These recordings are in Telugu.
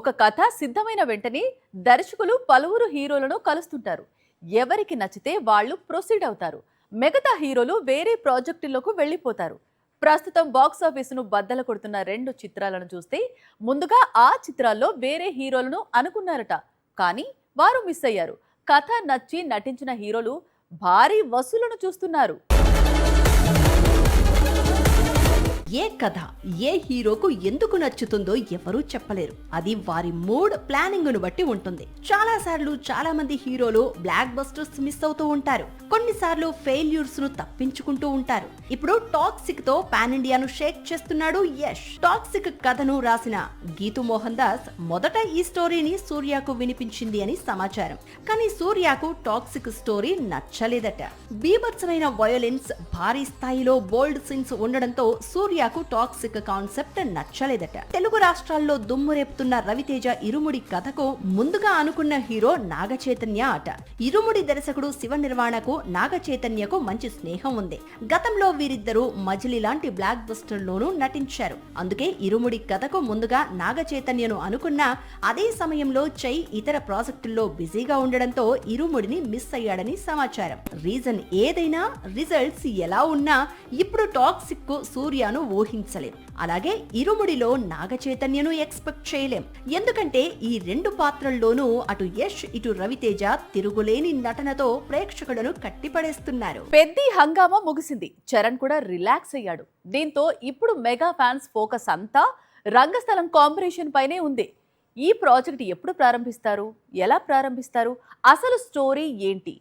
ఒక కథ సిద్ధమైన వెంటనే దర్శకులు పలువురు హీరోలను కలుస్తుంటారు. ఎవరికి నచ్చితే వాళ్ళు ప్రొసీడ్ అవుతారు. మిగతా హీరోలు వేరే ప్రాజెక్టులకు వెళ్ళిపోతారు. ప్రస్తుతం బాక్స్ ఆఫీసును బద్దలు కొడుతున్న 2 చిత్రాలను చూస్తే ముందుగా ఆ చిత్రాల్లో వేరే హీరోలను అనుకున్నారట. కానీ వారు మిస్ అయ్యారు. కథ నచ్చి నటించిన హీరోలు భారీ వసూలను చూస్తున్నారు. ఏ కథ ఏ హీరోకు ఎందుకు నచ్చుతుందో ఎవరూ చెప్పలేరు. అది వారి మూడ్ ప్లానింగ్ ను బట్టి ఉంటుంది. చాలా సార్లు చాలా మంది హీరోలు బ్లాక్ బస్టర్స్ మిస్ అవుతూ ఉంటారు. కొన్నిసార్లు ఫెయిల్యూర్స్ ను తప్పించుకుంటూ ఉంటారు. ఇప్పుడు టాక్సిక్ తో పాన్ ఇండియాను షేక్ చేస్తున్నాడు యష్. టాక్సిక్ కథను రాసిన గీతూ మోహన్ దాస్ మొదట ఈ స్టోరీని సూర్యకు వినిపించింది అని సమాచారం. కానీ సూర్యకు టాక్సిక్ స్టోరీ నచ్చలేదట. బీభత్సమైన వయోలెన్స్, భారీ స్థాయిలో బోల్డ్ సీన్స్ ఉండడంతో సూర్యకు టాక్సిక్ కాన్సెప్ట్ నచ్చలేదట. తెలుగు రాష్ట్రాల్లో దుమ్ము రేపుతున్న రవితేజ ఇరుముడి కథకు ముందుగా అనుకున్న హీరో నాగ చైతన్య అట. ఇరుముడి దర్శకుడు శివ నిర్వాణకు నాగ చైతన్యకు మంచి స్నేహం ఉంది. గతంలో వీరిద్దరూ మజిలీ లాంటి బ్లాక్ బస్టర్ లోనూ నటించారు. అందుకే ఇరుముడి కథకు ముందుగా నాగ చైతన్యను అనుకున్నా అదే సమయంలో చై ఇతర ప్రాజెక్టుల్లో బిజీగా ఉండడంతో ఇరుముడిని మిస్ అయ్యాడని సమాచారం. రీజన్ ఏదైనా రిజల్ట్స్ ఎలా ఉన్నా ఇప్పుడు టాక్సిక్ కు సూర్యను ఊహించలేం. అలాగే ఇరుముడిలో నాగ చైతన్యను ఎక్స్పెక్ట్ చేయలేం. ఎందుకంటే ఈ 2 పాత్రల్లోనూ అటు యష్ ఇటు రవితేజ తిరుగులేని నటనతో ప్రేక్షకులను కట్టిపడేస్తున్నారు. పెద్ద హంగామా ముగిసింది. చరణ్ కూడా రిలాక్స్ అయ్యాడు. దీంతో ఇప్పుడు మెగా ఫ్యాన్స్ ఫోకస్ అంతా రంగస్థలం కాంబినేషన్ పైనే ఉంది. ఈ ప్రాజెక్ట్ ఎప్పుడు ప్రారంభిస్తారు, ఎలా ప్రారంభిస్తారు, అసలు స్టోరీ ఏంటి,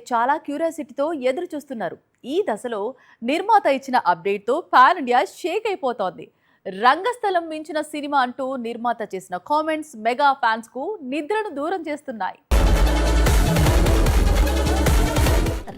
చాలా క్యూరియాసిటీతో ఎదురు చూస్తున్నారు. ఈ దశలో నిర్మాత ఇచ్చిన అప్డేట్తో పాన్ ఇండియా షేక్ అయిపోతోంది. రంగస్థలం మించిన సినిమా అంటూ నిర్మాత చేసిన కామెంట్స్ మెగా ఫ్యాన్స్ కు నిద్రను దూరం చేస్తున్నాయి.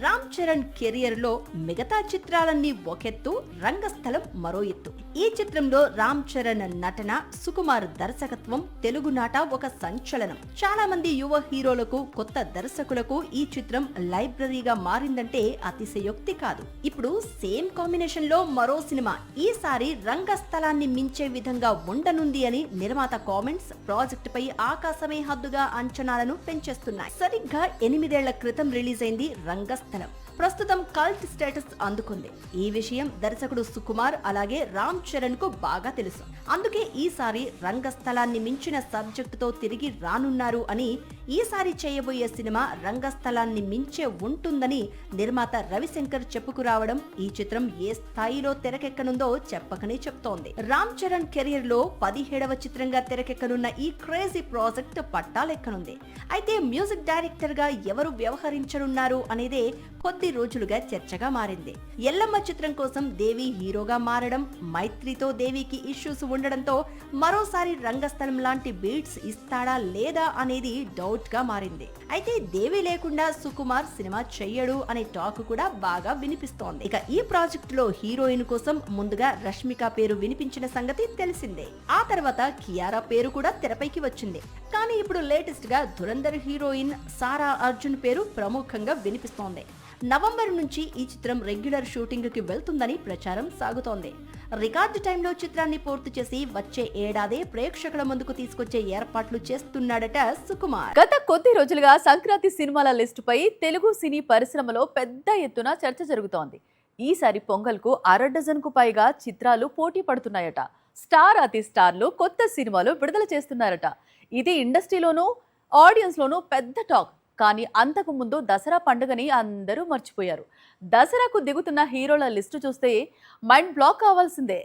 రామ్ చరణ్ కెరియర్ లో మిగతా చిత్రాలన్నీ ఒకెత్తు, రంగస్థలం మరో ఎత్తు. ఈ చిత్రంలో రామ్ చరణ్ నటన, సుకుమార్ దర్శకత్వం తెలుగు నాట ఒక సంచలనం. చాలా మంది యువ హీరోలకు, కొత్త దర్శకులకు ఈ చిత్రం లైబ్రరీగా మారిందంటే అతిశయోక్తి కాదు. ఇప్పుడు సేమ్ కాంబినేషన్ లో మరో సినిమా ఈసారి రంగస్థలాన్ని మించే విధంగా ఉండనుంది అని నిర్మాత కామెంట్స్ ప్రాజెక్ట్ పై ఆకాశమే హద్దుగా అంచనాలను పెంచేస్తున్నాయి. సరిగ్గా 8 ఏళ్ల క్రితం రిలీజ్ అయింది రంగస్థలం. ప్రస్తుతం కల్ట్ స్టేటస్ అందుకుంది. ఈ విషయం దర్శకుడు సుకుమార్ అలాగే రామ్ చరణ్ కు బాగా తెలుసు. అందుకే ఈసారి రంగస్థలాన్ని మించిన సబ్జెక్టుతో తిరిగి రానున్నారు అని, ఈసారి చేయబోయే సినిమా రంగస్థలాన్ని మించే ఉంటుందని నిర్మాత రవిశంకర్ చెప్పుకురావడం ఈ చిత్రం ఏ స్థాయిలో తెరకెక్కనుందో చెప్పకనే చెప్తోంది. రామ్ చరణ్ కెరియర్ లో 17వ చిత్రంగా తెరకెక్కనున్న ఈ క్రేజీ ప్రాజెక్ట్ పట్టాలెక్కనుంది. అయితే మ్యూజిక్ డైరెక్టర్ గా ఎవరు వ్యవహరించనున్నారు అనేదే కొద్ది రోజులుగా చర్చగా మారింది. ఎల్లమ్మ చిత్రం కోసం దేవి హీరోగా మారడం, మైత్రితో దేవికి ఇష్యూస్ ఉండడంతో మరోసారి రంగస్థలం లాంటి బీట్స్ ఇస్తాడా లేదా అనేది డౌట్ గా మారింది. అయితే దేవి లేకుండా సుకుమార్ సినిమా చెయ్యడు అనే టాక్ కూడా బాగా వినిపిస్తోంది. ఇక ఈ ప్రాజెక్ట్ లో హీరోయిన్ కోసం ముందుగా రష్మిక పేరు వినిపించిన సంగతి తెలిసిందే. ఆ తర్వాత కియారా పేరు కూడా తెరపైకి వచ్చింది. కానీ ఇప్పుడు లేటెస్ట్ గా ధురంధర్ హీరోయిన్ సారా అర్జున్ పేరు ప్రముఖంగా వినిపిస్తోంది. నవంబర్ నుంచి ఈ చిత్రం రెగ్యులర్ షూటింగ్ కి వెళ్తుందని ప్రచారం సాగుతోంది. రికార్డు టైంలో చిత్రాన్ని పూర్తి చేసి వచ్చే ఏడాదే ప్రేక్షకుల ముందుకు తీసుకొచ్చే ఏర్పాట్లు చేస్తున్నాడట సుకుమార్. గత కొద్ది రోజులుగా సంక్రాంతి సినిమాల లిస్టుపై తెలుగు సినీ పరిశ్రమలో పెద్ద ఎత్తున చర్చ జరుగుతోంది. ఈసారి పొంగల్కు 1/2 డజన్కు పైగా చిత్రాలు పోటీ పడుతున్నాయట. స్టార్ అతి స్టార్లు కొత్త సినిమాలు విడుదల చేస్తున్నారట. ఇది ఇండస్ట్రీలోనూ ఆడియన్స్ లోనూ పెద్ద టాక్. కానీ అంతకు ముందు దసరా పండుగని అందరూ మర్చిపోయారు. దసరాకు దిగుతున్న హీరోల లిస్టు చూస్తే మైండ్ బ్లాక్ కావాల్సిందే.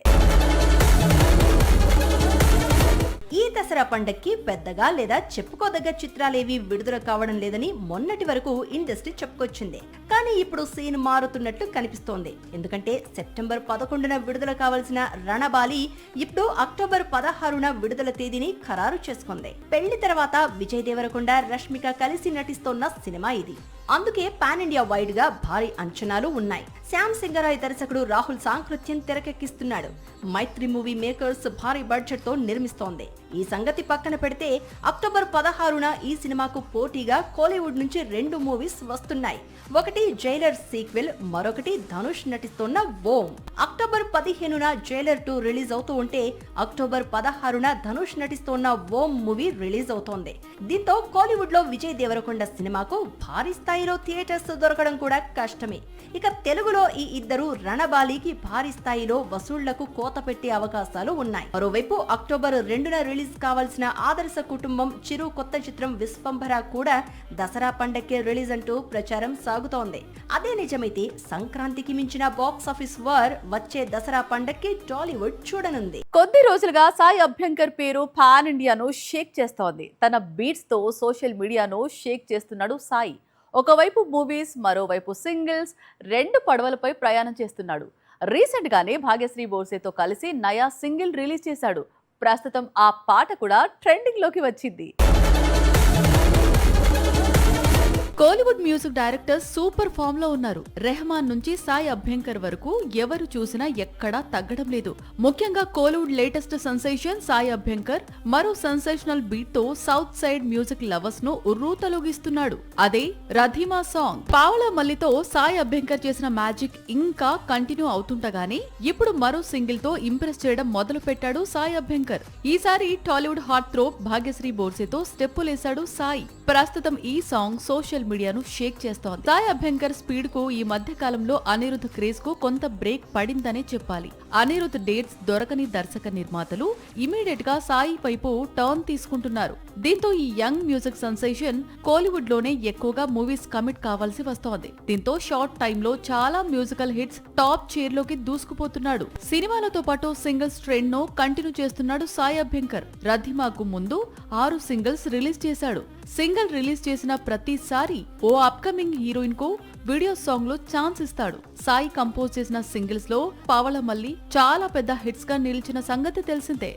ఈ దసరా పండక్కి పెద్దగా లేదా చెప్పుకోదగ్గ చిత్రాలేవి విడుదల కావడం లేదని మొన్నటి వరకు ఇండస్ట్రీ చెప్పుకొచ్చింది. కానీ ఇప్పుడు సీన్ మారుతున్నట్లు కనిపిస్తోంది. ఎందుకంటే సెప్టెంబర్ 11న విడుదల కావాల్సిన రణబాలి ఇప్పుడు అక్టోబర్ 16న విడుదల తేదీని ఖరారు చేసుకుంది. పెళ్లి తర్వాత విజయ్ దేవరకొండ, రష్మిక కలిసి నటిస్తోన్న సినిమా ఇది. అందుకే పాన్ ఇండియా వైడ్ గా భారీ అంచనాలు ఉన్నాయి. శ్యామ్ సింగరాయ్ దర్శకుడు రాహుల్ సాంకృత్యం తెరకెక్కిస్తున్నాడు. మైత్రి మూవీ మేకర్స్ భారీ బడ్జెట్ తో నిర్మిస్తోంది. ఈ సంగతి పక్కన పెడితే అక్టోబర్ 16న ఈ సినిమాకు పోటీగా కోలీవుడ్ నుంచి 2 మూవీస్ వస్తున్నాయి. ఒకటి జైలర్ సీక్వెల్, మరొకటి ధనుష్ నటిస్తున్న ఓం. అక్టోబర్ 15న జైలర్ 2 రిలీజ్ అవుతూ ఉంటే అక్టోబర్ 16న ధనుష్ నటిస్తున్న ఓం మూవీ రిలీజ్ అవుతోంది. దీంతో కోలీవుడ్ లో విజయ్ దేవరకొండ సినిమాకు భారీ స్థాయిలో థియేటర్స్ దొరకడం కూడా కష్టమే. ఇక తెలుగులో ఈ ఇద్దరు రణబాలికి భారీ స్థాయిలో వసూళ్లకు కోత పెట్టే అవకాశాలు ఉన్నాయి. మరోవైపు అక్టోబర్ 2న రిలీజ్ కావాల్సిన ఆదర్శ కుటుంబం చిరు కొత్త చిత్రం విశ్వంభర కూడా దసరా పండక్కే రిలీజ్ అంటూ ప్రచారం సాగుతోంది. అదే నిజమైతే సంక్రాంతికి మించిన బాక్స్ ఆఫీస్ వార్ వచ్చే దసరా పండక్కి టాలీవుడ్ చూడనుంది. కొద్ది రోజులుగా సాయి అభ్యంకర్ పేరు పాన్ ఇండియాను షేక్ చేస్తోంది. తన బీట్స్ తో సోషల్ మీడియాను షేక్ చేస్తున్నాడు సాయి. ఒకవైపు మూవీస్, మరోవైపు సింగిల్స్, 2 పడవలపై ప్రయాణం చేస్తున్నాడు. రీసెంట్ గానే భాగ్యశ్రీ బోర్సేతో కలిసి నయా సింగిల్ రిలీజ్ చేశాడు. ప్రస్తుతం ఆ పాట కూడా ట్రెండింగ్ లోకి వచ్చింది. Kollywood music directors super form లో ఉన్నారు. రెహమాన్ నుంచి సాయి అభ్యంకర్ వరకు ఎవరు చూసినా ఎక్కడా తగ్గడం లేదు. ముఖ్యంగా కోలీవుడ్ లేటెస్ట్ సెన్సేషన్ సాయి అభ్యంకర్ మరో సెన్సేషనల్ బీట్ తో సౌత్ సైడ్ మ్యూజిక్ లవర్స్ ను ఉర్రూతలూగిస్తున్నాడు. అదే రధీమా సాంగ్. పావలా మల్లితో సాయి అభ్యంకర్ చేసిన మ్యాజిక్ ఇంకా కంటిన్యూ అవుతుండగానే ఇప్పుడు మరో సింగిల్ తో ఇంప్రెస్ చేయడం మొదలు పెట్టాడు సాయి అభ్యంకర్. ఈసారి టాలీవుడ్ హాట్ త్రోప్ భాగ్యశ్రీ బోర్సేతో స్టెప్పులేశాడు సాయి. ప్రస్తుతం ఈ సాంగ్ సోషల్ మీడియాను షేక్ చేస్తోంది. సాయి అభ్యంకర్ స్పీడ్ కు ఈ మధ్య కాలంలో అనిరుద్ధ్ క్రేజ్ కు కొంత బ్రేక్ పడిందనే చెప్పాలి. అనిరుద్ధ్ డేట్స్ దొరకని దర్శక నిర్మాతలు ఇమీడియట్ గా సాయి వైపు టర్న్ తీసుకుంటున్నారు. దీంతో ఈ యంగ్ మ్యూజిక్ సెన్సేషన్ కోలీవుడ్ లోనే ఎక్కువగా మూవీస్ కమిట్ కావాల్సి వస్తోంది. దీంతో షార్ట్ టైమ్ లో చాలా మ్యూజికల్ హిట్స్ టాప్ చైర్ లోకి దూసుకుపోతున్నాడు. సినిమాలతో పాటు సింగిల్స్ ట్రెండ్ ను కంటిన్యూ చేస్తున్నాడు సాయి అభ్యంకర్. రధిమాకు ముందు 6 సింగిల్స్ రిలీజ్ చేశాడు. సింగిల్ రిలీజ్ చేసిన ప్రతిసారి ఓ అప్కమింగ్ హీరోయిన్ కు వీడియో సాంగ్ లో ఛాన్స్ ఇస్తాడు. సాయి కంపోజ్ చేసిన సింగిల్స్ లో పావళ మల్లి చాలా పెద్ద హిట్స్ గా నిలిచిన సంగతి తెలిసిందే.